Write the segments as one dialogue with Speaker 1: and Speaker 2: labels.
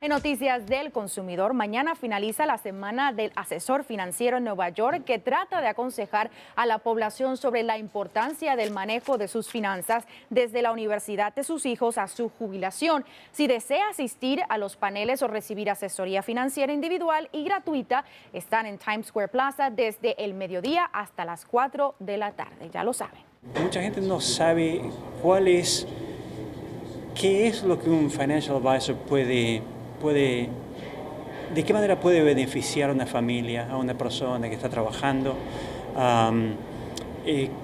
Speaker 1: En noticias del consumidor, mañana finaliza la semana del asesor financiero en Nueva York que trata de aconsejar a la población sobre la importancia del manejo de sus finanzas desde la universidad de sus hijos a su jubilación. Si desea asistir a los paneles o recibir asesoría financiera individual y gratuita, están en Times Square Plaza desde el mediodía hasta las 4 de la tarde. Ya lo saben.
Speaker 2: Mucha gente no sabe qué es lo que un financial advisor de qué manera puede beneficiar a una familia, a una persona que está trabajando,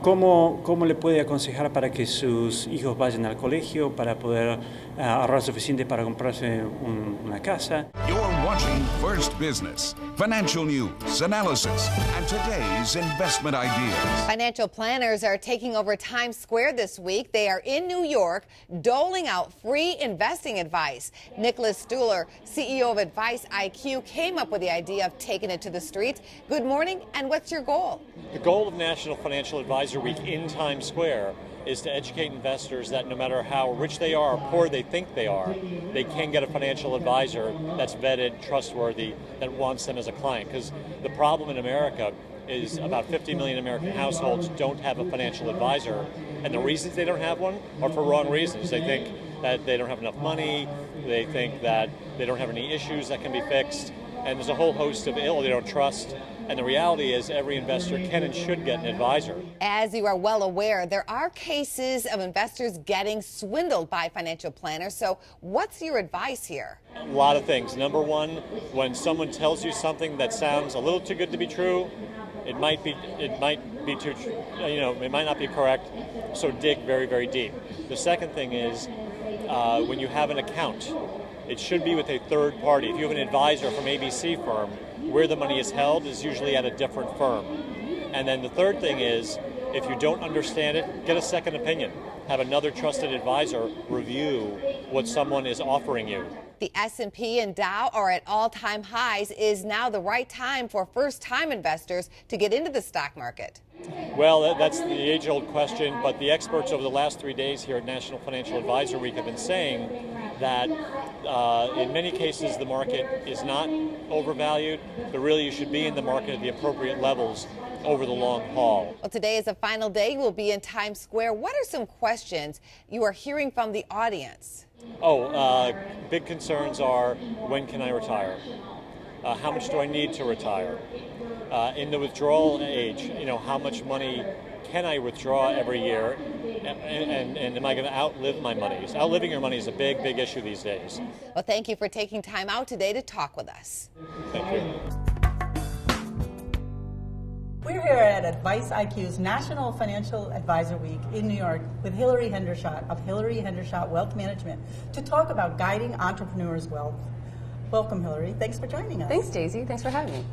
Speaker 2: cómo le puede aconsejar para que sus hijos vayan al colegio, para poder ahorrar suficiente para comprarse una casa.
Speaker 3: You're watching First Business, financial news, analysis, and today's investment ideas.
Speaker 4: Financial planners are taking over Times Square this week. They are in New York, doling out free investing advice. Nicholas Stuhler, CEO of Advice IQ, came up with the idea of taking it to the streets. Good morning, and what's your goal?
Speaker 5: The goal of National Financial Advisor Week in Times Square is to educate investors that no matter how rich they are or poor they think they are, they can get a financial advisor that's vetted, trustworthy, that wants them as a client. Because the problem in America is about 50 million American households don't have a financial advisor, and the reasons they don't have one are for wrong reasons. They think that they don't have enough money, they think that they don't have any issues that can be fixed, and there's a whole host of ill they don't trust. And the reality is every investor can and should get an advisor.
Speaker 4: As you are well aware, there are cases of investors getting swindled by financial planners. So what's your advice here?
Speaker 5: A lot of things. Number one, when someone tells you something that sounds a little too good to be true, it might be too, it might not be correct. So dig very, very deep. The second thing is when you have an account, it should be with a third party. If you have an advisor from ABC firm, where the money is held is usually at a different firm. And then the third thing is, if you don't understand it, get a second opinion. Have another trusted advisor review what someone is offering you.
Speaker 4: The S&P and Dow are at all-time highs. Is now the right time for first-time investors to get into the stock market?
Speaker 5: Well, that's the age-old question, but the experts over the last 3 days here at National Financial Advisor Week have been saying that in many cases the market is not overvalued, but really you should be in the market at the appropriate levels over the long haul.
Speaker 4: Well, today is the final day. You will be in Times Square. What are some questions you are hearing from the audience?
Speaker 5: Big concerns are, when can I retire? How much do I need to retire? In the withdrawal age, how much money can I withdraw every year? And am I going to outlive my money? Outliving your money is a big, big issue these days.
Speaker 4: Well, thank you for taking time out today to talk with us.
Speaker 5: Thank you.
Speaker 6: We're here at Advice IQ's National Financial Advisor Week in New York with Hillary Hendershot of Hillary Hendershot Wealth Management to talk about guiding entrepreneurs' wealth. Welcome, Hillary. Thanks for joining us.
Speaker 7: Thanks, Daisy. Thanks for having me.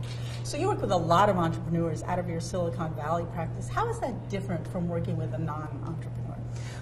Speaker 6: So you work with a lot of entrepreneurs out of your Silicon Valley practice. How is that different from working with a non-entrepreneur?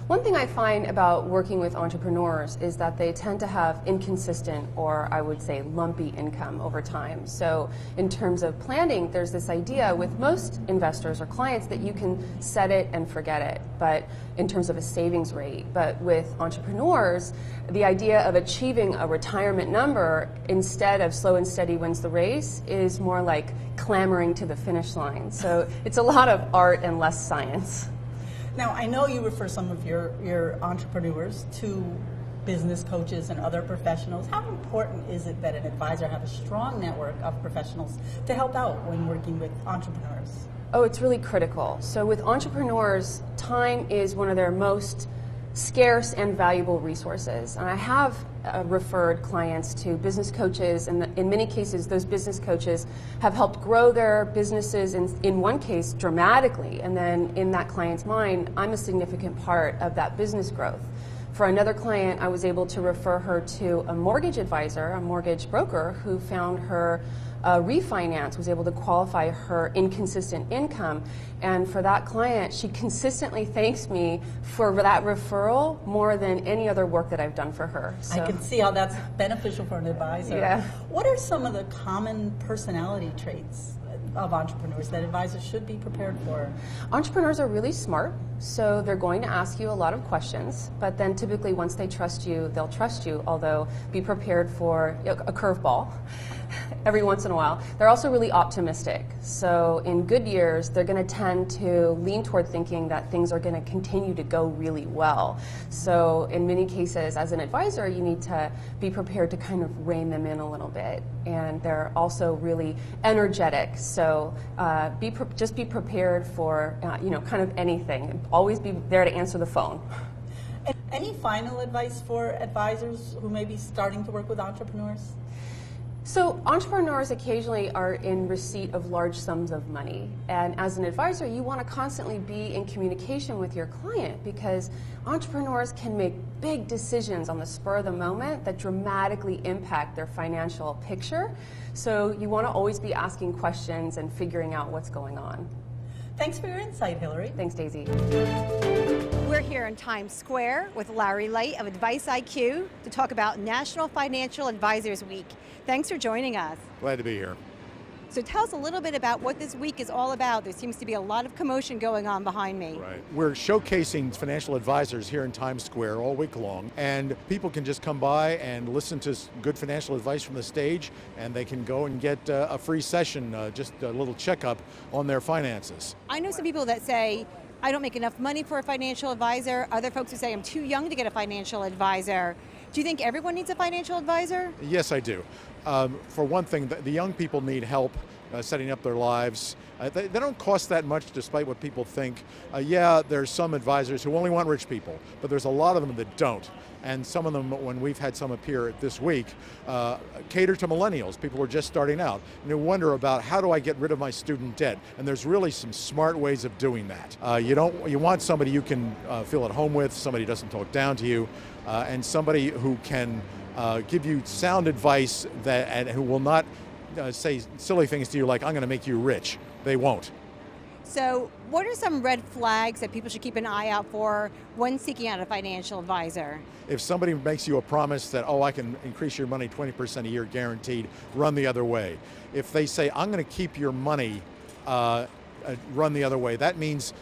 Speaker 7: One thing I find about working with entrepreneurs is that they tend to have inconsistent, or I would say lumpy, income over time. So in terms of planning, there's this idea with most investors or clients that you can set it and forget it, but in terms of a savings rate. But with entrepreneurs, the idea of achieving a retirement number instead of slow and steady wins the race is more like clamoring to the finish line. So it's a lot of art and less science.
Speaker 6: Now, I know you refer some of your entrepreneurs to business coaches and other professionals. How important is it that an advisor have a strong network of professionals to help out when working with entrepreneurs?
Speaker 7: Oh, it's really critical. So with entrepreneurs, time is one of their most scarce and valuable resources. And I have referred clients to business coaches, and in many cases those business coaches have helped grow their businesses in one case dramatically, and then in that client's mind, I'm a significant part of that business growth. For another client, I was able to refer her to a mortgage advisor, a mortgage broker, who found her refinance, was able to qualify her inconsistent income. And for that client, she consistently thanks me for that referral more than any other work that I've done for her. So,
Speaker 6: I can see how that's beneficial for an advisor.
Speaker 7: Yeah.
Speaker 6: What are some of the common personality traits of entrepreneurs that advisors should be prepared for?
Speaker 7: Entrepreneurs are really smart, so they're going to ask you a lot of questions, but then typically once they trust you, they'll trust you, although be prepared for a curveball every once in a while. They're also really optimistic. So in good years, they're going to tend to lean toward thinking that things are going to continue to go really well. So in many cases, as an advisor, you need to be prepared to kind of rein them in a little bit. And they're also really energetic. So just be prepared for kind of anything. Always be there to answer the phone.
Speaker 6: Any final advice for advisors who may be starting to work with entrepreneurs?
Speaker 7: So entrepreneurs occasionally are in receipt of large sums of money. And as an advisor, you want to constantly be in communication with your client because entrepreneurs can make big decisions on the spur of the moment that dramatically impact their financial picture. So you want to always be asking questions and figuring out what's going on.
Speaker 6: Thanks for your insight, Hillary.
Speaker 7: Thanks, Daisy.
Speaker 8: We're here in Times Square with Larry Light of Advice IQ to talk about National Financial Advisors Week. Thanks for joining us.
Speaker 9: Glad to be here.
Speaker 8: So tell us a little bit about what this week is all about. There seems to be a lot of commotion going on behind me.
Speaker 9: Right. We're showcasing financial advisors here in Times Square all week long, and people can just come by and listen to good financial advice from the stage, and they can go and get a free session, just a little checkup on their finances.
Speaker 8: I know some people that say, I don't make enough money for a financial advisor. Other folks who say, I'm too young to get a financial advisor. Do you think everyone needs a financial advisor?
Speaker 9: Yes, I do. For one thing, the young people need help setting up their lives. They don't cost that much despite what people think. Yeah, there's some advisors who only want rich people, but there's a lot of them that don't. And some of them, when we've had some appear this week, cater to millennials, people who are just starting out, and who wonder about how do I get rid of my student debt? And there's really some smart ways of doing that. You want somebody you can feel at home with, somebody who doesn't talk down to you, and somebody who can give you sound advice and who will not say silly things to you like, I'm going to make you rich. They won't.
Speaker 8: So what are some red flags that people should keep an eye out for when seeking out a financial advisor?
Speaker 9: If somebody makes you a promise that, oh, I can increase your money 20% a year guaranteed, run the other way. If they say, I'm going to keep your money, run the other way. That means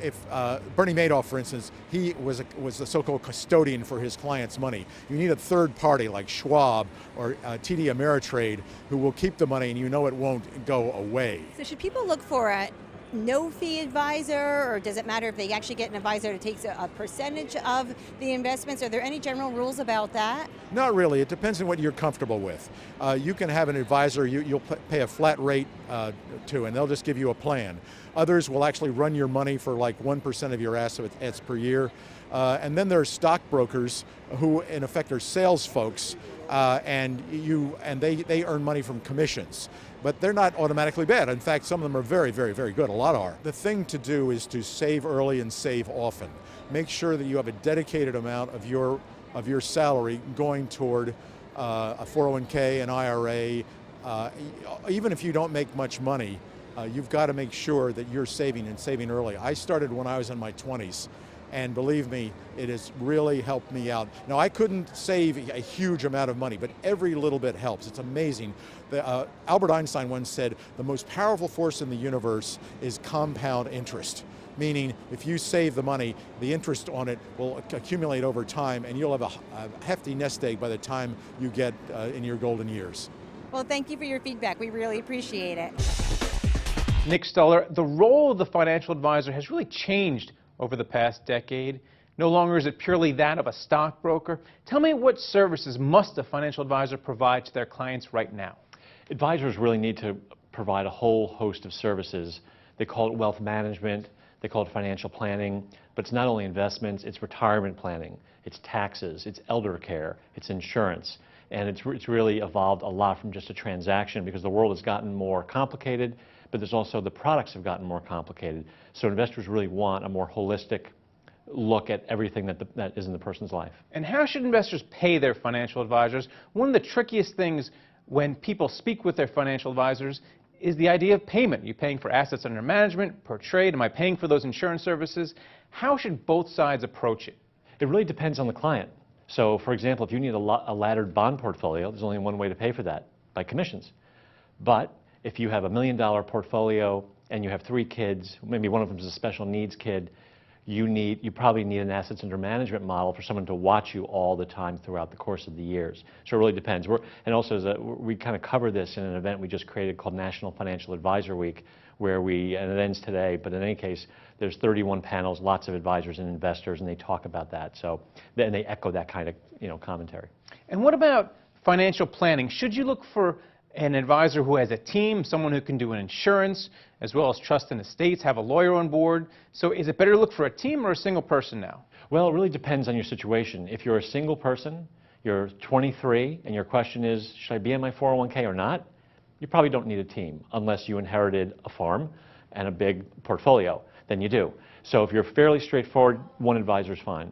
Speaker 9: if Bernie Madoff, for instance, he was the so-called custodian for his clients' money. You need a third party like Schwab or TD Ameritrade who will keep the money, and you know it won't go away.
Speaker 8: So should people look for a no-fee advisor, or does it matter if they actually get an advisor that takes a percentage of the investments? Are there any general rules about that?
Speaker 9: Not really. It depends on what you're comfortable with. You can have an advisor you'll pay a flat rate to, and they'll just give you a plan. Others will actually run your money for like 1% of your assets per year. And then there are stockbrokers who, in effect, are sales folks, and they earn money from commissions. But they're not automatically bad. In fact, some of them are very, very, very good. A lot are. The thing to do is to save early and save often. Make sure that you have a dedicated amount of your salary going toward a 401k, an IRA. Even if you don't make much money, you've got to make sure that you're saving and saving early. I started when I was in my 20s. And believe me, it has really helped me out. Now, I couldn't save a huge amount of money, but every little bit helps. It's amazing. Albert Einstein once said, the most powerful force in the universe is compound interest. Meaning, if you save the money, the interest on it will accumulate over time, and you'll have a hefty nest egg by the time you get in your golden years.
Speaker 8: Well, thank you for your feedback. We really appreciate it.
Speaker 10: Nick Stoller, the role of the financial advisor has really changed over the past decade. No longer is it purely that of a stockbroker. Tell me, what services must a financial advisor provide to their clients right now?
Speaker 5: Advisors really need to provide a whole host of services. They call it wealth management, they call it financial planning, but it's not only investments, it's retirement planning, it's taxes, it's elder care, it's insurance. And it's really evolved a lot from just a transaction, because the world has gotten more complicated, but there's also the products have gotten more complicated. So investors really want a more holistic look at everything that is in the person's life.
Speaker 10: And how should investors pay their financial advisors? One of the trickiest things when people speak with their financial advisors is the idea of payment. Are you paying for assets under management, per trade? Am I paying for those insurance services? How should both sides approach it?
Speaker 5: It really depends on the client. So, for example, if you need a laddered bond portfolio, there's only one way to pay for that, by commissions. But
Speaker 11: if you have $1 million portfolio and you have 3 kids, maybe one of them is a special needs kid, you probably need an assets under management model for someone to watch you all the time throughout the course of the years. So it really depends. And also, we kind of cover this in an event we just created called National Financial Advisor Week, and it ends today, but in any case, there's 31 panels, lots of advisors and investors, and they talk about that. So then they echo that kind of commentary.
Speaker 10: And what about financial planning? Should you look for an advisor who has a team, someone who can do an insurance, as well as trust and estates, have a lawyer on board? So is it better to look for a team or a single person now?
Speaker 11: Well, it really depends on your situation. If you're a single person, you're 23, and your question is, should I be in my 401k or not? You probably don't need a team unless you inherited a farm and a big portfolio. Then you do. So if you're fairly straightforward, one advisor is fine.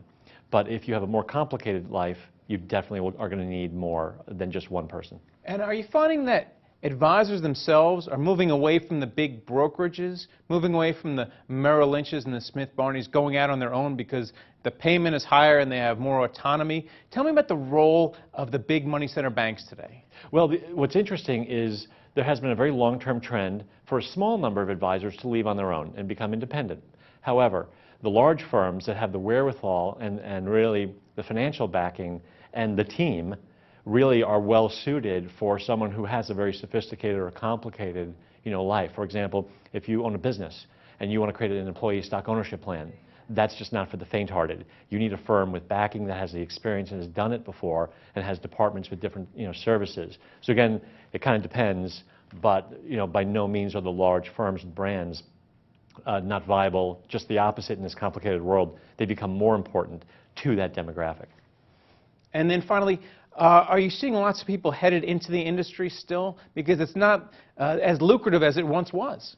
Speaker 11: But if you have a more complicated life, you definitely are going to need more than just one person.
Speaker 10: And are you finding that advisors themselves are moving away from the big brokerages, moving away from the Merrill Lynches and the Smith Barneys, going out on their own because the payment is higher and they have more autonomy? Tell me about the role of the big money center banks today.
Speaker 11: Well, what's interesting is there has been a very long-term trend for a small number of advisors to leave on their own and become independent. However, the large firms that have the wherewithal and really the financial backing and the team really are well suited for someone who has a very sophisticated or complicated life. For example, if you own a business and you want to create an employee stock ownership plan, that's just not for the faint-hearted. You need a firm with backing that has the experience and has done it before and has departments with different services. So again, it kind of depends, but by no means are the large firms and brands not viable. Just the opposite in this complicated world. They become more important to that demographic.
Speaker 10: And then finally, are you seeing lots of people headed into the industry still? Because it's not as lucrative as it once was.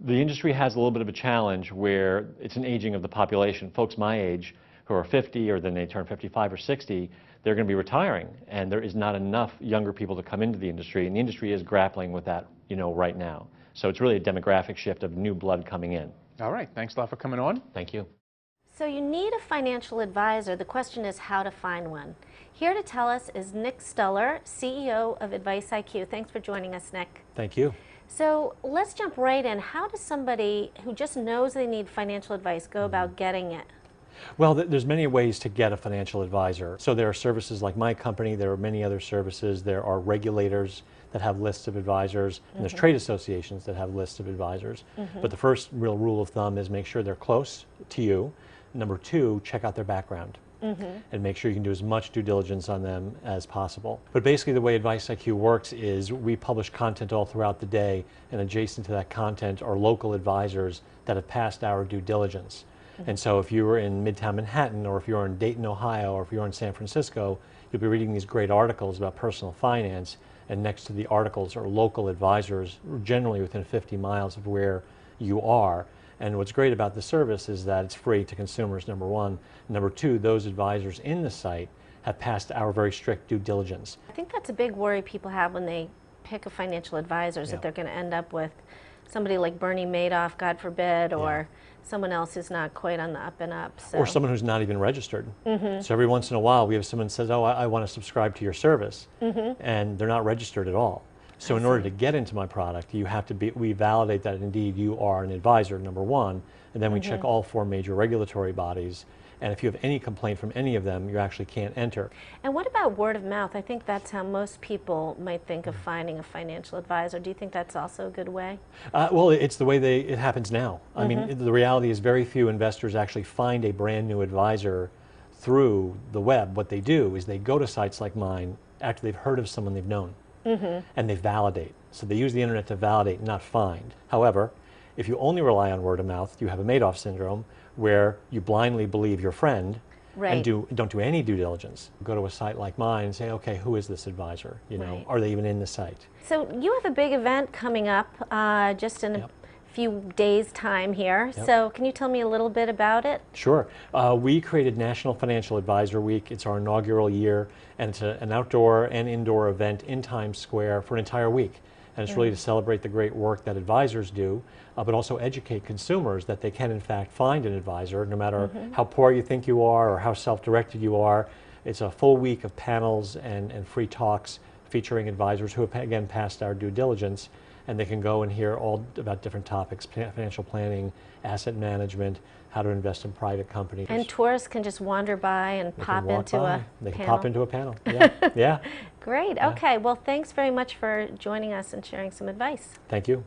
Speaker 11: The industry has a little bit of a challenge where it's an aging of the population. Folks my age who are 50 or then they turn 55 or 60, they're going to be retiring. And there is not enough younger people to come into the industry. And the industry is grappling with that right now. So it's really a demographic shift of new blood coming in.
Speaker 10: All right. Thanks a lot for coming on.
Speaker 11: Thank you.
Speaker 12: So you need a financial advisor. The question is how to find one. Here to tell us is Nick Stuller, CEO of Advice IQ. Thanks for joining us, Nick.
Speaker 13: Thank you.
Speaker 12: So let's jump right in. How does somebody who just knows they need financial advice go about getting it?
Speaker 13: Well, there's many ways to get a financial advisor. So there are services like my company. There are many other services. There are regulators that have lists of advisors, and there's trade associations that have lists of advisors. But the first real rule of thumb is make sure they're close to you. Number 2, check out their background. And make sure you can do as much due diligence on them as possible. But basically the way Advice IQ works is we publish content all throughout the day, and adjacent to that content are local advisors that have passed our due diligence. And so if you were in Midtown Manhattan, or if you're in Dayton, Ohio, or if you're in San Francisco, you'll be reading these great articles about personal finance, and next to the articles are local advisors, generally within 50 miles of where you are. And what's great about the service is that it's free to consumers, number 1. Number 2, those advisors in the site have passed our very strict due diligence.
Speaker 12: I think that's a big worry people have when they pick a financial advisor, is that they're going to end up with somebody like Bernie Madoff, God forbid, or someone else who's not quite on the up and up. So.
Speaker 13: Or someone who's not even registered. So every once in a while we have someone says, oh, I want to subscribe to your service, and they're not registered at all. So in order to get into my product, you have to we validate that indeed you are an advisor, number 1, and then we check all 4 major regulatory bodies. And if you have any complaint from any of them, you actually can't enter.
Speaker 12: And what about word of mouth? I think that's how most people might think of finding a financial advisor. Do you think that's also a good way?
Speaker 13: Well, it's the way it happens now. I mean, the reality is very few investors actually find a brand new advisor through the web. What they do is they go to sites like mine after they've heard of someone they've known. And they validate. So they use the internet to validate, not find. However, if you only rely on word of mouth, you have a Madoff syndrome where you blindly believe your friend and don't do any due diligence. Go to a site like mine and say, okay, who is this advisor? Are they even in the site?
Speaker 12: So you have a big event coming up just in a few days' time here. So can you tell me a little bit about it?
Speaker 13: Sure. We created National Financial Advisor Week. It's our inaugural year, and it's an outdoor and indoor event in Times Square for an entire week. And it's really to celebrate the great work that advisors do, but also educate consumers that they can in fact find an advisor, no matter how poor you think you are or how self-directed you are. It's a full week of panels and free talks featuring advisors who have, again, passed our due diligence. and they can go and hear all about different topics, financial planning, asset management, how to invest in private companies.
Speaker 12: And tourists can just wander by and pop into a
Speaker 13: They can
Speaker 12: panel.
Speaker 13: pop into a panel, yeah. Yeah.
Speaker 12: Great, okay, well thanks very much for joining us and sharing some advice.
Speaker 13: Thank you.